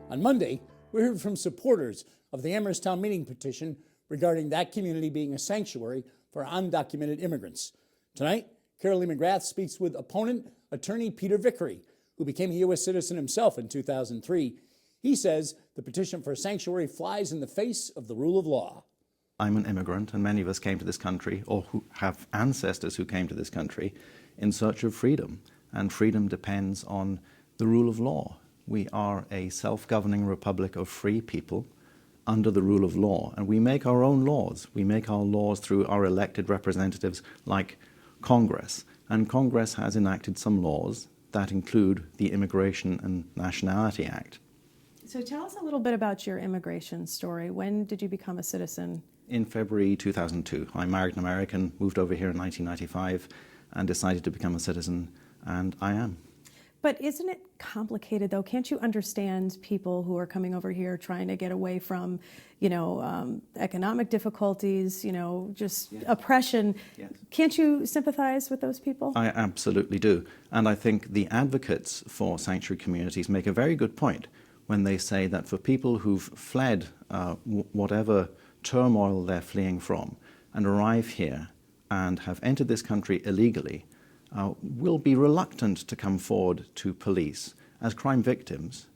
On Monday, we heard from supporters of the Amherst town meeting petition regarding that community being a sanctuary for undocumented immigrants. Tonight, Carolee McGrath speaks with opponent attorney Peter Vickery, who became a U.S. citizen himself in 2003. He says the petition for a sanctuary flies in the face of the rule of law. I'm an immigrant, and many of us came to this country, or who have ancestors who came to this country, in search of freedom. And freedom depends on the rule of law. We are a self-governing republic of free people under the rule of law, and we make our own laws. We make our laws through our elected representatives like Congress, and Congress has enacted some laws that include the Immigration and Nationality Act. So tell us a little bit about your immigration story. When did you become a citizen? In February 2002. I married an American, moved over here in 1995, and decided to become a citizen, and I am. But isn't it complicated, though? Can't you understand people who are coming over here trying to get away from, economic difficulties, just oppression? Yes. Can't you sympathize with those people? I absolutely do. And I think the advocates for sanctuary communities make a very good point when they say that for people who've fled whatever turmoil they're fleeing from and arrive here and have entered this country illegally, will be reluctant to come forward to police as crime victims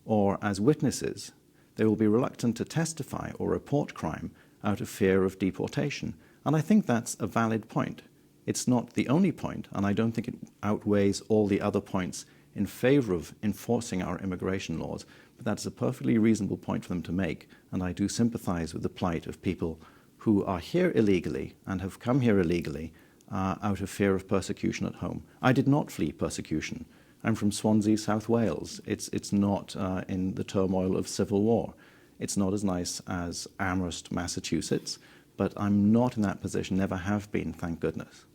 or as witnesses. They will be reluctant to testify or report crime out of fear of deportation. And I think that's a valid point. It's not the only point, and I don't think it outweighs all the other points in favor of enforcing our immigration laws, but that's a perfectly reasonable point for them to make, and I do sympathize with the plight of people who are here illegally and have come here illegally out of fear of persecution at home. I did not flee persecution. I'm from Swansea, South Wales. It's not in the turmoil of civil war. It's not as nice as Amherst, Massachusetts, but I'm not in that position, never have been, thank goodness.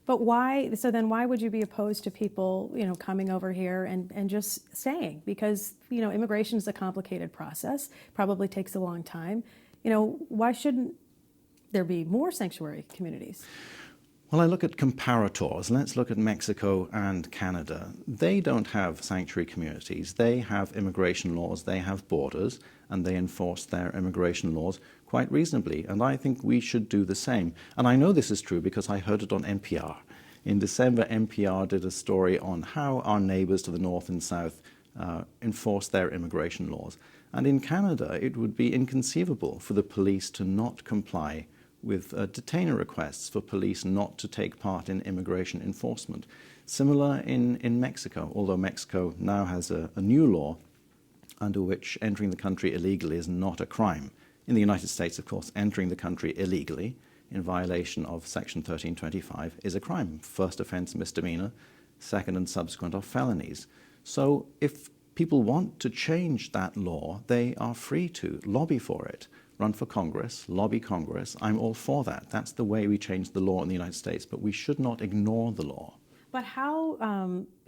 But why, so then why would you be opposed to people, coming over here and just staying? Because, immigration is a complicated process, probably takes a long time. Why shouldn't there be more sanctuary communities? Well, I look at comparators. Let's look at Mexico and Canada. They don't have sanctuary communities. They have immigration laws, they have borders, and they enforce their immigration laws quite reasonably. And I think we should do the same. And I know this is true because I heard it on NPR. In December, NPR did a story on how our neighbors to the north and south enforce their immigration laws. And in Canada, it would be inconceivable for the police to not comply with detainer requests, for police not to take part in immigration enforcement. Similar in Mexico, although Mexico now has a new law under which entering the country illegally is not a crime. In the United States, of course, entering the country illegally in violation of Section 1325 is a crime. First offense misdemeanor, second and subsequent are felonies. So if people want to change that law, they are free to lobby for it. Run for Congress, lobby Congress. I'm all for that. That's the way we change the law in the United States, but we should not ignore the law. But how,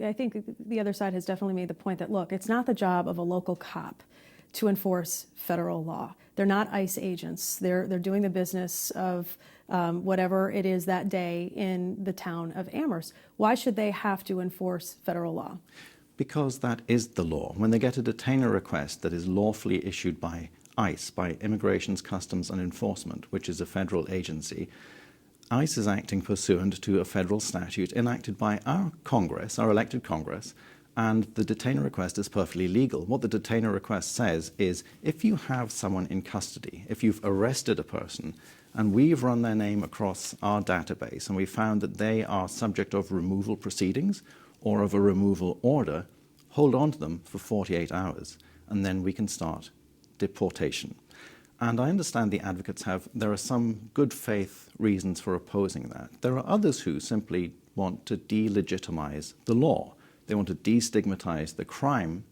I think the other side has definitely made the point that, look, it's not the job of a local cop to enforce federal law. They're not ICE agents. They're doing the business of whatever it is that day in the town of Amherst. Why should they have to enforce federal law? Because that is the law. When they get a detainer request that is lawfully issued by ICE, by Immigrations, Customs and Enforcement, which is a federal agency, ICE is acting pursuant to a federal statute enacted by our Congress, our elected Congress, and the detainer request is perfectly legal. What the detainer request says is, if you have someone in custody, if you've arrested a person, and we've run their name across our database, and we found that they are subject of removal proceedings or of a removal order, hold on to them for 48 hours, and then we can start deportation. And I understand the advocates there are some good faith reasons for opposing that. There are others who simply want to delegitimize the law. They want to destigmatize the crime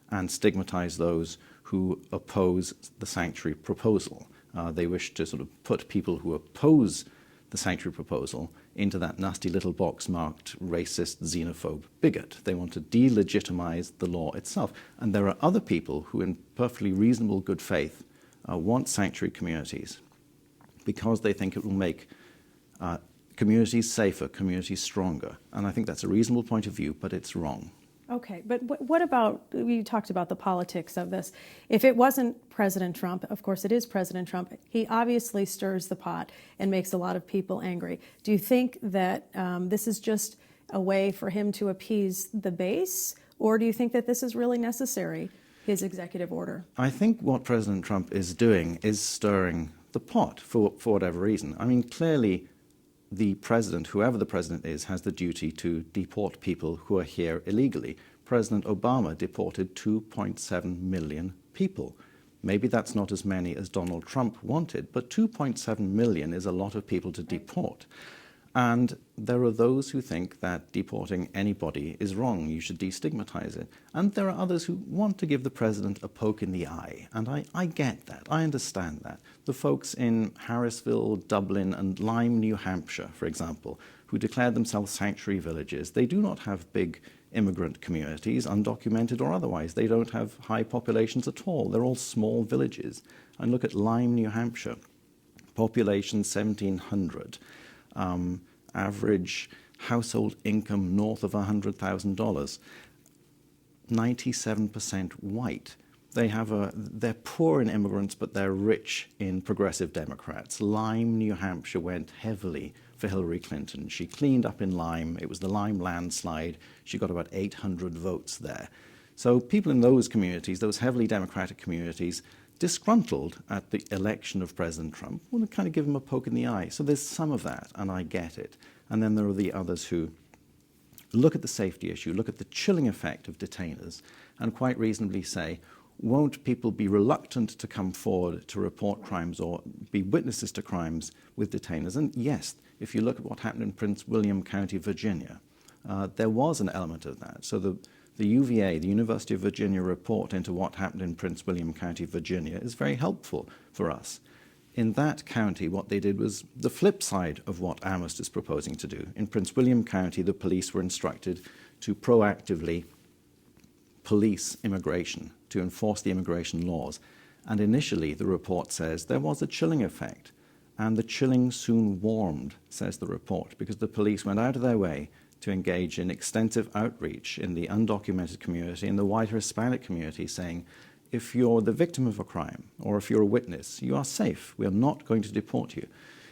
and stigmatize those who oppose the sanctuary proposal. They wish to sort of put people who oppose the sanctuary proposal into that nasty little box marked racist, xenophobe, bigot. They want to delegitimize the law itself. And there are other people who, in perfectly reasonable good faith, want sanctuary communities because they think it will make communities safer, communities stronger. And I think that's a reasonable point of view, but it's wrong. Okay, but what about, we talked about the politics of this. If it wasn't President Trump, of course it is President Trump, he obviously stirs the pot and makes a lot of people angry. Do you think that this is just a way for him to appease the base, or do you think that this is really necessary, his executive order? I think what President Trump is doing is stirring the pot for whatever reason. I mean, clearly the president, whoever the president is, has the duty to deport people who are here illegally. President Obama deported 2.7 million people. Maybe that's not as many as Donald Trump wanted, but 2.7 million is a lot of people to deport. And there are those who think that deporting anybody is wrong. You should destigmatize it. And there are others who want to give the president a poke in the eye. And I get that. I understand that. The folks in Harrisville, Dublin, and Lyme, New Hampshire, for example, who declared themselves sanctuary villages, they do not have big immigrant communities, undocumented or otherwise. They don't have high populations at all. They're all small villages. And look at Lyme, New Hampshire. Population 1,700. Average household income north of $100,000. 97% white. They're poor in immigrants, but they're rich in progressive Democrats. Lyme, New Hampshire went heavily for Hillary Clinton. She cleaned up in Lyme. It was the Lyme landslide. She got about 800 votes there. So people in those communities, those heavily Democratic communities, disgruntled at the election of President Trump, want to kind of give him a poke in the eye. So there's some of that, and I get it. And then there are the others who look at the safety issue, look at the chilling effect of detainers, and quite reasonably say, won't people be reluctant to come forward to report crimes or be witnesses to crimes with detainers? And yes, if you look at what happened in Prince William County, Virginia, there was an element of that. So the UVA, the University of Virginia report into what happened in Prince William County, Virginia, is very helpful for us. In that county, what they did was the flip side of what Amherst is proposing to do. In Prince William County, the police were instructed to proactively police immigration, to enforce the immigration laws. And initially, the report says there was a chilling effect. And the chilling soon warmed, says the report, because the police went out of their way to engage in extensive outreach in the undocumented community, in the wider Hispanic community, saying, if you're the victim of a crime or if you're a witness, you are safe. We are not going to deport you.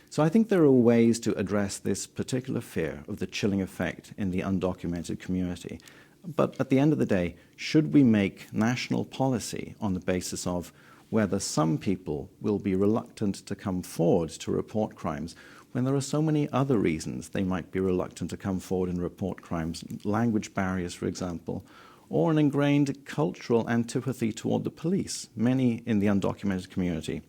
So I think there are ways to address this particular fear of the chilling effect in the undocumented community. But at the end of the day, should we make national policy on the basis of whether some people will be reluctant to come forward to report crimes when there are so many other reasons they might be reluctant to come forward and report crimes, language barriers, for example, or an ingrained cultural antipathy toward the police? Many in the undocumented community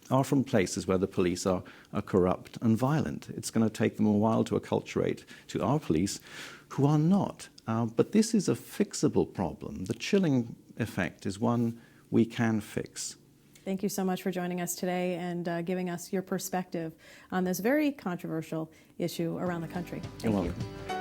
are from places where the police are corrupt and violent. It's going to take them a while to acculturate to our police, who are not. But this is a fixable problem. The chilling effect is one we can fix. Thank you so much for joining us today and giving us your perspective on this very controversial issue around the country. Thank you. You're welcome.